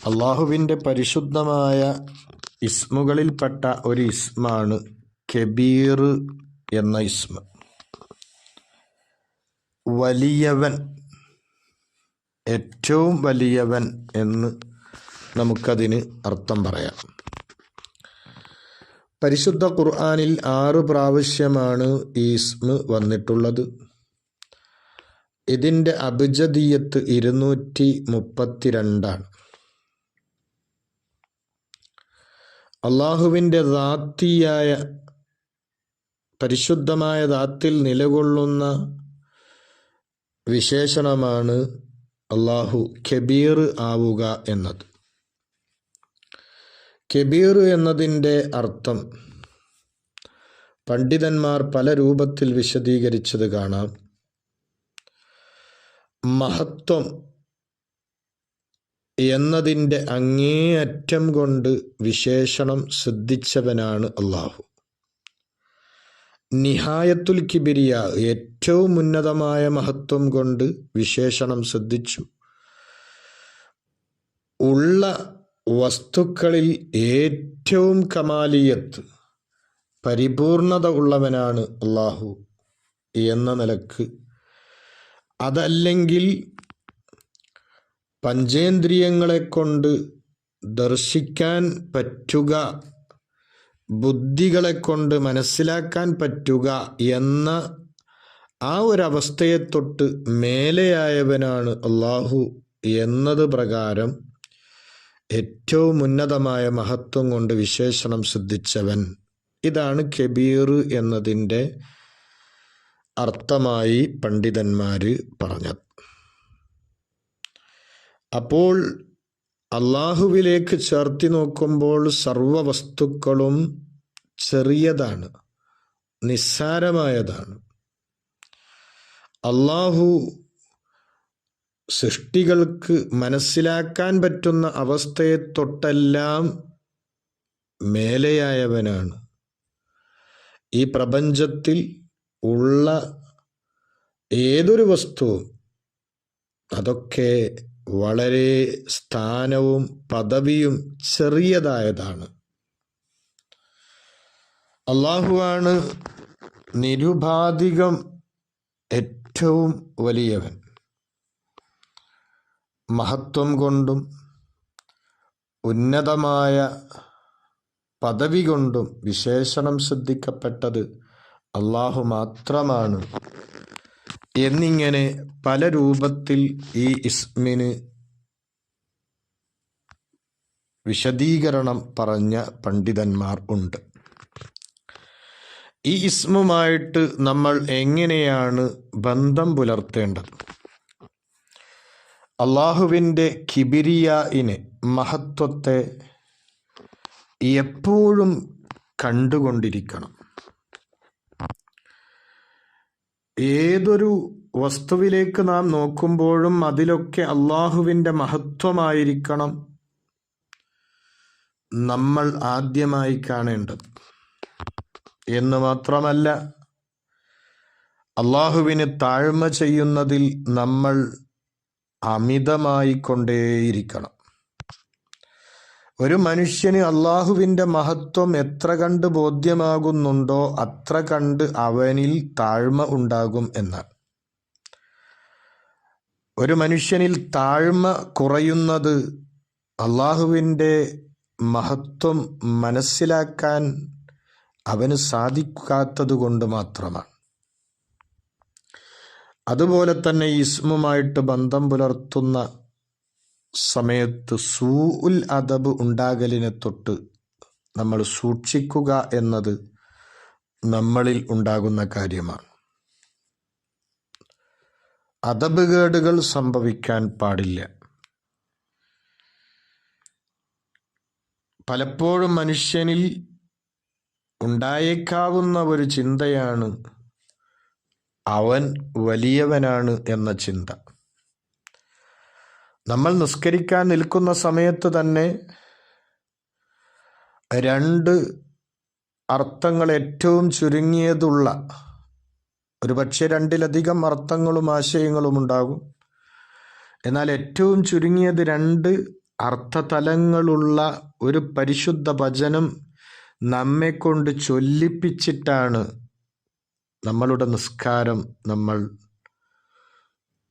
അള്ളാഹുവിൻ്റെ പരിശുദ്ധമായ ഇസ്മുകളിൽപ്പെട്ട ഒരു ഇസ്മാണ് കബീർ എന്ന ഇസ്മ. വലിയവൻ, ഏറ്റവും വലിയവൻ എന്ന് നമുക്കതിന് അർത്ഥം പറയാം. പരിശുദ്ധ ഖുർആനിൽ 6 പ്രാവശ്യമാണ് ഈ ഇസ്മ വന്നിട്ടുള്ളത്. ഇതിൻ്റെ അബ്ജദിയത്ത് 232 ആണ്. അള്ളാഹുവിൻ്റെ ദാത്തിയായ പരിശുദ്ധമായ ദാത്തിൽ നിലകൊള്ളുന്ന വിശേഷണമാണ് അള്ളാഹു കബീർ ആവുക എന്നത്. കബീർ എന്നതിൻ്റെ അർത്ഥം പണ്ഡിതന്മാർ പല രൂപത്തിൽ വിശദീകരിച്ചത് കാണാം. മഹത്വം എന്നതിൻ്റെ അങ്ങേയറ്റം കൊണ്ട് വിശേഷണം സിദ്ധിച്ചവനാണ് അള്ളാഹു. നിഹായത്തുൽ കിബിരിയ, ഏറ്റവും ഉന്നതമായ മഹത്വം കൊണ്ട് വിശേഷണം സിദ്ധിച്ചു. ഉള്ള വസ്തുക്കളിൽ ഏറ്റവും കമാലിയത്ത്, പരിപൂർണത ഉള്ളവനാണ് അള്ളാഹു എന്ന നിലക്ക്. അതല്ലെങ്കിൽ പഞ്ചേന്ദ്രിയങ്ങളെ കൊണ്ട് ദർശിക്കാൻ പറ്റുക, ബുദ്ധികളെ കൊണ്ട് മനസ്സിലാക്കാൻ പറ്റുക എന്ന ആ ഒരവസ്ഥയെ തൊട്ട് മേലെയായവനാണ് അള്ളാഹു എന്നത് പ്രകാരം ഏറ്റവും ഉന്നതമായ മഹത്വം കൊണ്ട് വിശേഷണം സിദ്ധിച്ചവൻ. ഇതാണ് കബീർ എന്നതിൻ്റെ അർത്ഥമായി പണ്ഡിതന്മാർ പറഞ്ഞത്. അപ്പോൾ അള്ളാഹുവിലേക്ക് ചേർത്തി നോക്കുമ്പോൾ സർവ വസ്തുക്കളും ചെറിയതാണ്, നിസ്സാരമായതാണ്. അള്ളാഹു സൃഷ്ടികൾക്ക് മനസ്സിലാക്കാൻ പറ്റുന്ന അവസ്ഥയെ തൊട്ടെല്ലാം മേലെയായവനാണ്. ഈ പ്രപഞ്ചത്തിൽ ഉള്ള ഏതൊരു വസ്തുവും അതൊക്കെ വളരെ സ്ഥാനവും പദവിയും ചെറിയതായതാണ്. അള്ളാഹുവാണ് നിരുപാധികം ഏറ്റവും വലിയവൻ. മഹത്വം കൊണ്ടും ഉന്നതമായ പദവി കൊണ്ടും വിശേഷണം സിദ്ധിക്കപ്പെട്ടത് അള്ളാഹു മാത്രമാണ് എന്നിങ്ങനെ പല രൂപത്തിൽ ഈ ഇസ്മിന് വിശദീകരണം പറഞ്ഞ പണ്ഡിതന്മാർ ഉണ്ട്. ഈ ഇസ്മുമായിട്ട് നമ്മൾ എങ്ങനെയാണ് ബന്ധം പുലർത്തേണ്ടത്? അള്ളാഹുവിൻ്റെ കിബിരിയായിനെ, മഹത്വത്തെ എപ്പോഴും കണ്ടുകൊണ്ടിരിക്കണം. ഏതൊരു വസ്തുവിലേക്ക് നാം നോക്കുമ്പോഴും അതിലൊക്കെ അള്ളാഹുവിൻ്റെ മഹത്വമായിരിക്കണം നമ്മൾ ആദ്യമായി കാണേണ്ടത്. എന്ന് മാത്രമല്ല, അള്ളാഹുവിന് താഴ്മ ചെയ്യുന്നതിൽ നമ്മൾ അമിതമായി കൊണ്ടേയിരിക്കണം. ഒരു മനുഷ്യന് അള്ളാഹുവിൻ്റെ മഹത്വം എത്ര കണ്ട് ബോധ്യമാകുന്നുണ്ടോ അത്ര കണ്ട് അവനിൽ താഴ്മ ഉണ്ടാകും എന്നാണ്. ഒരു മനുഷ്യനിൽ താഴ്മ കുറയുന്നത് അള്ളാഹുവിൻ്റെ മഹത്വം മനസ്സിലാക്കാൻ അവന് സാധിക്കാത്തത് കൊണ്ട് മാത്രമാണ്. അതുപോലെ തന്നെ ഇസ്മുമായിട്ട് ബന്ധം പുലർത്തുന്ന സമയത്ത് സൂഉൽ അദബ് ഉണ്ടാകലിനെ തൊട്ട് നമ്മൾ സൂക്ഷിക്കുക എന്നത് നമ്മളിൽ ഉണ്ടാകുന്ന കാര്യമാണ്. അദബ് കേടുകൾ സംഭവിക്കാൻ പാടില്ല. പലപ്പോഴും മനുഷ്യനിൽ ഉണ്ടായേക്കാവുന്ന ഒരു ചിന്തയാണ് അവൻ വലിയവനാണ് എന്ന ചിന്ത. നമ്മൾ നിസ്കരിക്കാൻ നിൽക്കുന്ന സമയത്ത് തന്നെ 2 അർത്ഥങ്ങൾ ഏറ്റവും ചുരുങ്ങിയതുള്ള, ഒരു പക്ഷേ 2-ലധികം അർത്ഥങ്ങളും ആശയങ്ങളും ഉണ്ടാകും. എന്നാൽ ഏറ്റവും ചുരുങ്ങിയത് 2 അർത്ഥതലങ്ങളുള്ള ഒരു പരിശുദ്ധ വചനം നമ്മെക്കൊണ്ട് ചൊല്ലിപ്പിച്ചിട്ടാണ് നമ്മളുടെ നിസ്കാരം നമ്മൾ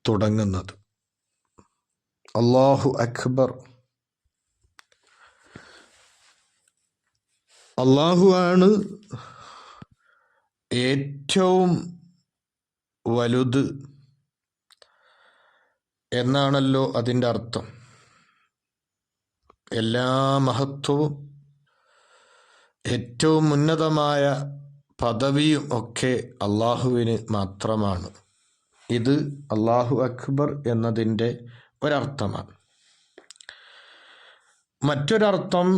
തുടങ്ങുന്നത്. അല്ലാഹു അക്ബർ. അല്ലാഹുവാണ് ഏറ്റവും വലുത് എന്നാണല്ലോ അതിൻ്റെ അർത്ഥം. എല്ലാ മഹത്വവും ഏറ്റവും ഉന്നതമായ പദവിയും ഒക്കെ അള്ളാഹുവിന് മാത്രമാണ്. ഇത് അല്ലാഹു അക്ബർ എന്നതിൻ്റെ ഒരർത്ഥമാണ്. മറ്റൊരർത്ഥം,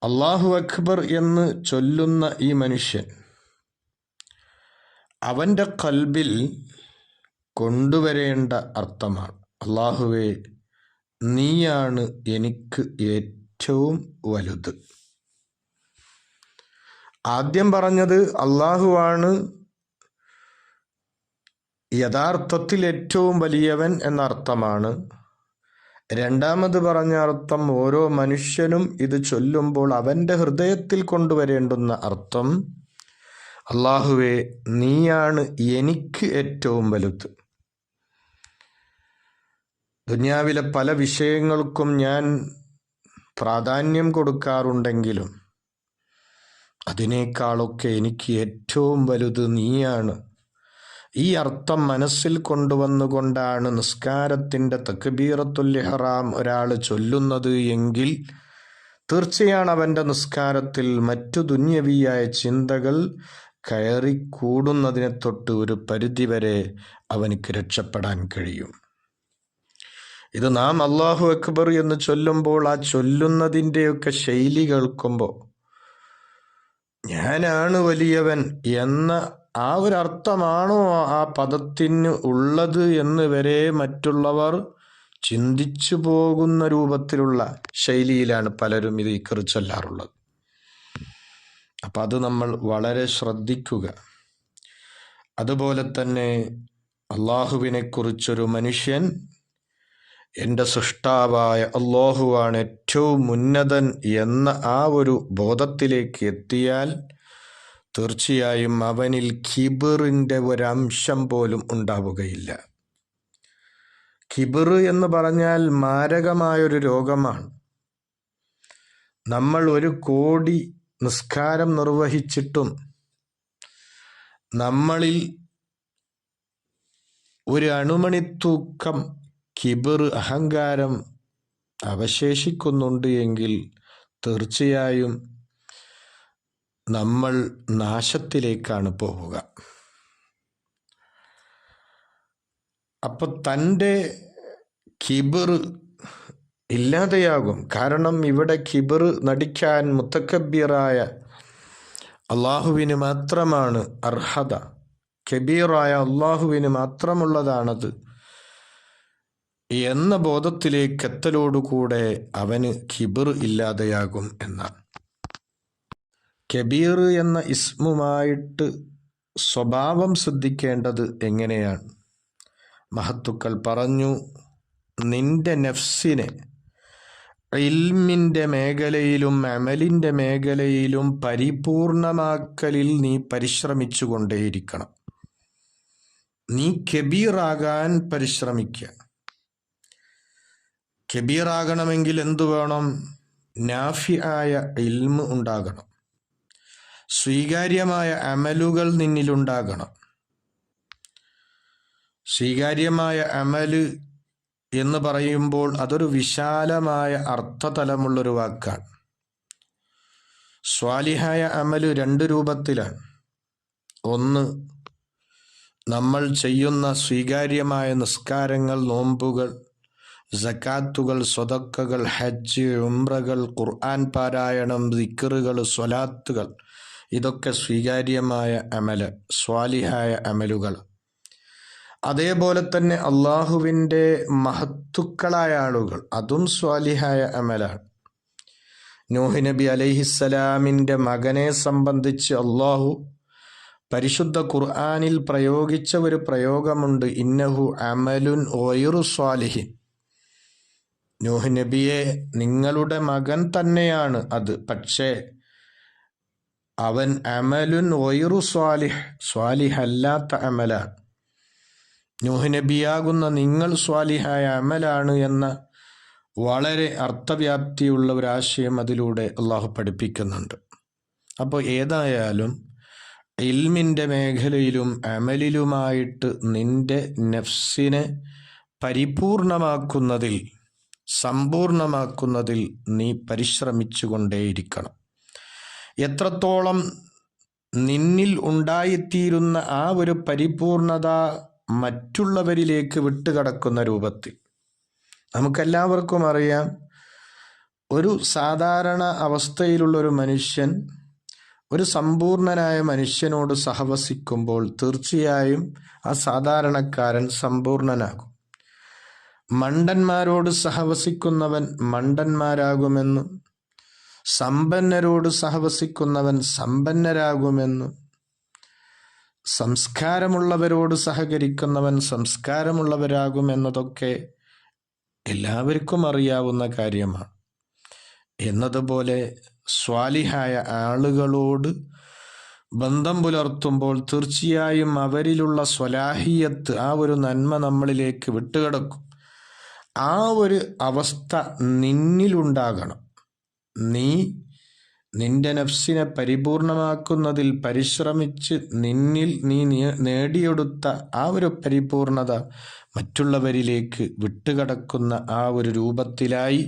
അല്ലാഹു അക്ബർ എന്ന് ചൊല്ലുന്ന ഈ മനുഷ്യൻ അവൻ്റെ ഖൽബിൽ കൊണ്ടുവരേണ്ട അർത്ഥമാണ്. അല്ലാഹുവേ, നീയാണ് എനിക്ക് ഏറ്റവും വലുത്. ആദ്യം പറഞ്ഞത് അല്ലാഹുവാണ് യഥാർത്ഥത്തിൽ ഏറ്റവും വലിയവൻ എന്ന അർത്ഥമാണ്. രണ്ടാമത് പറഞ്ഞ അർത്ഥം, ഓരോ മനുഷ്യനും ഇത് ചൊല്ലുമ്പോൾ അവൻ്റെ ഹൃദയത്തിൽ കൊണ്ടുവരേണ്ടുന്ന അർത്ഥം, അല്ലാഹുവേ, നീയാണ് എനിക്ക് ഏറ്റവും വലുത്. ദുനിയാവിലെ പല വിഷയങ്ങൾക്കും ഞാൻ പ്രാധാന്യം കൊടുക്കാറുണ്ടെങ്കിലും അതിനേക്കാളൊക്കെ എനിക്ക് ഏറ്റവും വലുത് നീയാണ്. ഈ അർത്ഥം മനസ്സിൽ കൊണ്ടുവന്നുകൊണ്ടാണ് നിസ്കാരത്തിൻ്റെ തക്ബീറത്തുൽ ഇഹ്റാം ഒരാൾ ചൊല്ലുന്നത് എങ്കിൽ തീർച്ചയാണ് അവൻ്റെ നിസ്കാരത്തിൽ മറ്റു ദുന്യവിയായ ചിന്തകൾ കയറിക്കൂടുന്നതിനെ തൊട്ട് ഒരു പരിധിവരെ അവനിക്ക് രക്ഷപ്പെടാൻ കഴിയും. ഇത് നാം അല്ലാഹു അക്ബർ എന്ന് ചൊല്ലുമ്പോൾ ആ ചൊല്ലുന്നതിൻ്റെയൊക്കെ ശൈലി കേൾക്കുമ്പോൾ ഞാനാണ് വലിയവൻ എന്ന ആ ഒരു അർത്ഥമാണോ ആ പദത്തിന് ഉള്ളത് എന്ന് വരെ മറ്റുള്ളവർ ചിന്തിച്ചു പോകുന്ന രൂപത്തിലുള്ള ശൈലിയിലാണ് പലരും ഇത് ഇക്ർ ചൊല്ലാറുള്ളത്. അപ്പം അത് നമ്മൾ വളരെ ശ്രദ്ധിക്കുക. അതുപോലെ തന്നെ അള്ളാഹുവിനെ കുറിച്ചൊരു മനുഷ്യൻ എൻ്റെ സൃഷ്ടാവായ അല്ലാഹുവാണ് ഏറ്റവും ഉന്നതൻ എന്ന ആ ഒരു ബോധത്തിലേക്ക് എത്തിയാൽ തീർച്ചയായും അവനിൽ കിബറിൻ്റെ ഒരംശം പോലും ഉണ്ടാവുകയില്ല. കിബർ എന്ന് പറഞ്ഞാൽ മാരകമായൊരു രോഗമാണ്. നമ്മൾ 1 കോടി നിസ്കാരം നിർവഹിച്ചിട്ടും നമ്മളിൽ ഒരു അണുമണിത്തൂക്കം കിബർ, അഹങ്കാരം അവശേഷിക്കുന്നുണ്ട് എങ്കിൽ തീർച്ചയായും നമ്മൾ നാശത്തിലേക്കാണ് പോവുക. അപ്പോൾ തൻ്റെ കിബർ ഇല്ലാതെയാകും. കാരണം ഇവിടെ കിബർ നടിക്കാൻ മുത്തക്കബ്ബീറായ അള്ളാഹുവിന് മാത്രമാണ് അർഹത. കബീറായ അള്ളാഹുവിന് മാത്രമുള്ളതാണത് എന്ന ബോധത്തിലേക്ക് എത്തലോടുകൂടെ അവന് കിബർ ഇല്ലാതെയാകും എന്നാണ്. കബീർ എന്ന ഇസ്മുമായിട്ട് സ്വഭാവം ശ്രദ്ധിക്കേണ്ടത് എങ്ങനെയാണ്? മഹത്തുക്കൾ പറഞ്ഞു, നിന്റെ നഫ്സിനെ ഇൽമിൻ്റെ മേഖലയിലും അമലിൻ്റെ മേഖലയിലും പരിപൂർണമാക്കലിൽ നീ പരിശ്രമിച്ചു കൊണ്ടേയിരിക്കണം. നീ കബീറാകാൻ പരിശ്രമിക്കുക. കബീറാകണമെങ്കിൽ എന്തു വേണം? നാഫിയായ ഇൽമ് ഉണ്ടാകണം. സ്വീകാര്യമായ അമലുകൾ നിന്നിലുണ്ടാകണം. സ്വീകാര്യമായ അമല് എന്ന് പറയുമ്പോൾ അതൊരു വിശാലമായ അർത്ഥതലമുള്ളൊരു വാക്കാണ്. സ്വാലിഹായ അമല് 2 രൂപത്തിലാണ്. ഒന്ന്, നമ്മൾ ചെയ്യുന്ന സ്വീകാര്യമായ നിസ്കാരങ്ങൾ, നോമ്പുകൾ, സക്കാത്തുകൾ, സ്വതക്കകൾ, ഹജ്ജ്, ഉംറകൾ, ഖുർആൻ പാരായണം, ദിക്റുകൾ, സ്വലാത്തുകൾ, ഇതൊക്കെ സ്വീകാര്യമായ അമല്, സ്വാലിഹായ അമലുകൾ. അതേപോലെ തന്നെ അള്ളാഹുവിൻ്റെ മഹത്തുക്കളായ ആളുകൾ, അതും സ്വാലിഹായ അമലാണ്. നൂഹ് നബി അലൈഹിസ്സലാമിൻ്റെ മകനെ സംബന്ധിച്ച് അള്ളാഹു പരിശുദ്ധ ഖുർആനിൽ പ്രയോഗിച്ച ഒരു പ്രയോഗമുണ്ട്, ഇന്നഹു അമലുൻ ഗൈറു സ്വാലിഹിൻ. നൂഹ് നബിയെ, നിങ്ങളുടെ മകൻ തന്നെയാണ് അത്, പക്ഷേ അവൻ അമലുൻ വൈറു സ്വാലിഹ്, സ്വാലിഹല്ലാത്ത അമലാണ്. നൂഹ് നബിയാകുന്ന നിങ്ങൾ സ്വാലിഹായ അമലാണ് എന്ന വളരെ അർത്ഥവ്യാപ്തിയുള്ള ഒരാശയം അതിലൂടെ അള്ളാഹു പഠിപ്പിക്കുന്നുണ്ട്. അപ്പോൾ ഏതായാലും ഇൽമിൻ്റെ മേഖലയിലും അമലിലുമായിട്ട് നിന്റെ നഫ്സിനെ പരിപൂർണമാക്കുന്നതിൽ, സമ്പൂർണമാക്കുന്നതിൽ നീ പരിശ്രമിച്ചു കൊണ്ടേയിരിക്കണം. എത്രത്തോളം നിന്നിൽ ഉണ്ടായിത്തീരുന്ന ആ ഒരു പരിപൂർണത മറ്റുള്ളവരിലേക്ക് വിട്ടുകടക്കുന്ന രൂപത്തിൽ. നമുക്കെല്ലാവർക്കും അറിയാം, ഒരു സാധാരണ അവസ്ഥയിലുള്ളൊരു മനുഷ്യൻ ഒരു സമ്പൂർണനായ മനുഷ്യനോട് സഹവസിക്കുമ്പോൾ തീർച്ചയായും ആ സാധാരണക്കാരൻ സമ്പൂർണനാകും. മണ്ടന്മാരോട് സഹവസിക്കുന്നവൻ മണ്ടന്മാരാകുമെന്നും സമ്പന്നരോട് സഹവസിക്കുന്നവൻ സമ്പന്നരാകുമെന്നും സംസ്കാരമുള്ളവരോട് സഹകരിക്കുന്നവൻ സംസ്കാരമുള്ളവരാകുമെന്നതൊക്കെ എല്ലാവർക്കും അറിയാവുന്ന കാര്യമാണ്. എന്നതുപോലെ സ്വാലിഹായ ആളുകളോട് ബന്ധം പുലർത്തുമ്പോൾ തീർച്ചയായും അവരിലുള്ള സ്വലാഹിയത്ത്, ആ ഒരു നന്മ നമ്മളിലേക്ക് വിട്ടുകിടക്കും. ആ ഒരു അവസ്ഥ നിന്നിലുണ്ടാകണം. നീ നിന്റെ നഫ്സിനെ പരിപൂർണമാക്കുന്നതിൽ പരിശ്രമിച്ച് നിന്നിൽ നീ നേടിയെടുത്ത ആ ഒരു പരിപൂർണത മറ്റുള്ളവരിലേക്ക് വിട്ടുകടക്കുന്ന ആ ഒരു രൂപത്തിലായി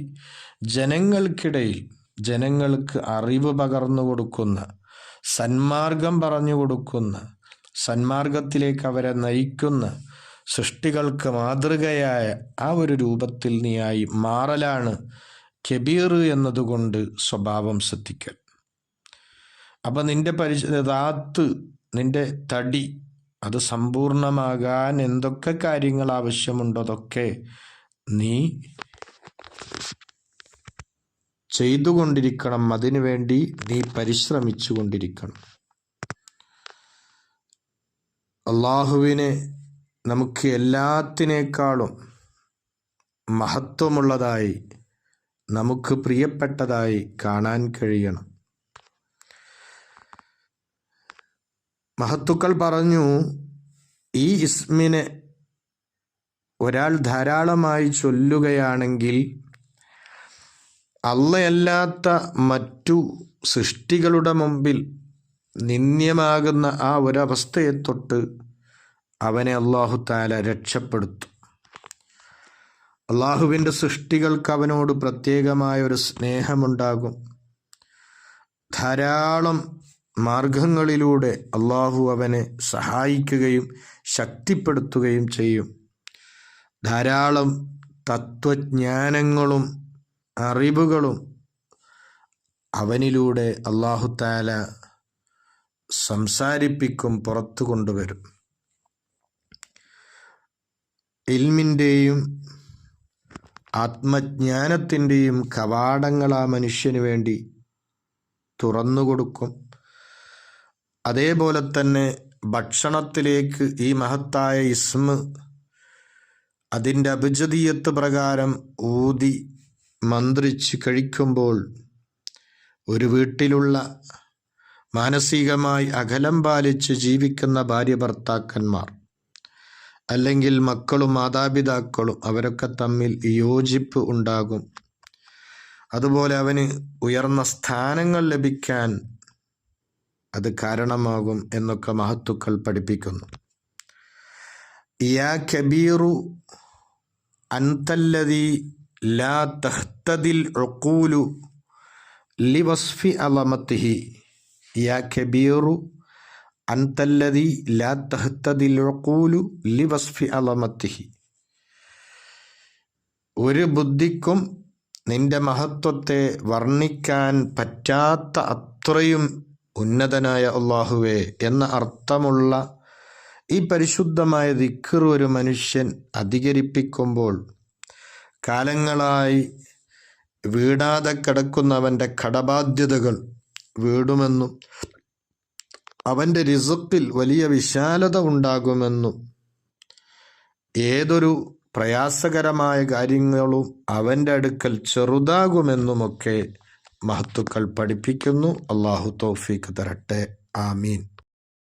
ജനങ്ങൾക്കിടയിൽ ജനങ്ങൾക്ക് അറിവ് പകർന്നു കൊടുക്കുന്ന, സന്മാർഗം പറഞ്ഞു കൊടുക്കുന്ന, സന്മാർഗത്തിലേക്ക് അവരെ നയിക്കുന്ന, സൃഷ്ടികൾക്ക് മാതൃകയായ ആ ഒരു രൂപത്തിൽ നീയായി മാറലാണ് കബീർ എന്നതുകൊണ്ട് സ്വഭാവം ശ്രദ്ധിക്കൽ. അപ്പം നിന്റെ ദാത്ത്, നിന്റെ തടി, അത് സമ്പൂർണമാകാൻ എന്തൊക്കെ കാര്യങ്ങൾ ആവശ്യമുണ്ടോ അതൊക്കെ നീ ചെയ്തുകൊണ്ടിരിക്കണം. അതിനുവേണ്ടി നീ പരിശ്രമിച്ചു കൊണ്ടിരിക്കണം. അള്ളാഹുവിനെ നമുക്ക് എല്ലാത്തിനേക്കാളും മഹത്വമുള്ളതായി, നമുക്ക് പ്രിയപ്പെട്ടതായി കാണാൻ കഴിയണം. മഹത്തുക്കൾ പറഞ്ഞു, ഈ ഇസ്മിനെ ഒരാൾ ധാരാളമായി ചൊല്ലുകയാണെങ്കിൽ അള്ളയല്ലാത്ത മറ്റു സൃഷ്ടികളുടെ മുമ്പിൽ നിന്ദ്യമാകുന്ന ആ ഒരവസ്ഥയെ തൊട്ട് അവനെ അല്ലാഹു തആല രക്ഷപ്പെടുത്തും. അള്ളാഹുവിൻ്റെ സൃഷ്ടികൾക്ക് അവനോട് പ്രത്യേകമായ ഒരു സ്നേഹമുണ്ടാകും. ധാരാളം മാർഗങ്ങളിലൂടെ അള്ളാഹു അവനെ സഹായിക്കുകയും ശക്തിപ്പെടുത്തുകയും ചെയ്യും. ധാരാളം തത്വജ്ഞാനങ്ങളും അറിവുകളും അവനിലൂടെ അല്ലാഹു തആല സംസാരിപ്പിക്കും, പുറത്തു കൊണ്ടുവരും. ഇൽമിൻ്റെയും ആത്മജ്ഞാനത്തിൻ്റെയും കവാടങ്ങൾ ആ മനുഷ്യന് വേണ്ടി തുറന്നുകൊടുക്കും. അതേപോലെ തന്നെ ഭക്ഷണത്തിലേക്ക് ഈ മഹത്തായ ഇസ്മ അതിൻ്റെ അഭിജദീയത്ത് പ്രകാരം ഊതി മന്ത്രിച്ച് കഴിക്കുമ്പോൾ ഒരു വീട്ടിലുള്ള മാനസികമായി അകലം പാലിച്ച് ജീവിക്കുന്ന ഭാര്യ ഭർത്താക്കന്മാർ, അല്ലെങ്കിൽ മക്കളും മാതാപിതാക്കളും, അവരൊക്കെ തമ്മിൽ യോജിപ്പ് ഉണ്ടാകും. അതുപോലെ അവന് ഉയർന്ന സ്ഥാനങ്ങൾ ലഭിക്കാൻ അത് കാരണമാകും എന്നൊക്കെ മഹത്തുക്കൾ പഠിപ്പിക്കുന്നു. യാ കബീറു അൻതല്ലദീ ലാ തഹ്തദിൽ ഉഖൂലു ലിവസ്ഫി അളമതിഹി. യാ കബീറു അൻതല്ലദീ ലാ തഹ്തദിൽ ഉഖൂലു ലിവസ്ഫി അളമതിഹി. ഒരു ബുദ്ധിക്കും നിന്റെ മഹത്വത്തെ വർണ്ണിക്കാൻ പറ്റാത്ത അത്രയും ഉന്നതനായ അല്ലാഹുവേ എന്ന അർത്ഥമുള്ള ഈ പരിശുദ്ധമായ ദിക്ർ ഒരു മനുഷ്യൻ അധികരിപ്പിക്കുമ്പോൾ കാലങ്ങളായി വീടാതെ കിടക്കുന്നവൻ്റെ കടബാധ്യതകൾ വീടുമെന്നും അവൻ്റെ റിസ്ഖിൽ വലിയ വിശാലത ഉണ്ടാകുമെന്നും ഏതൊരു പ്രയാസകരമായ കാര്യങ്ങളും അവൻ്റെ അടുക്കൽ ചെറുതാകുമെന്നുമൊക്കെ മഹത്തുക്കൾ പഠിപ്പിക്കുന്നു. അള്ളാഹു തൗഫീഖ് തരട്ടെ. ആമീൻ.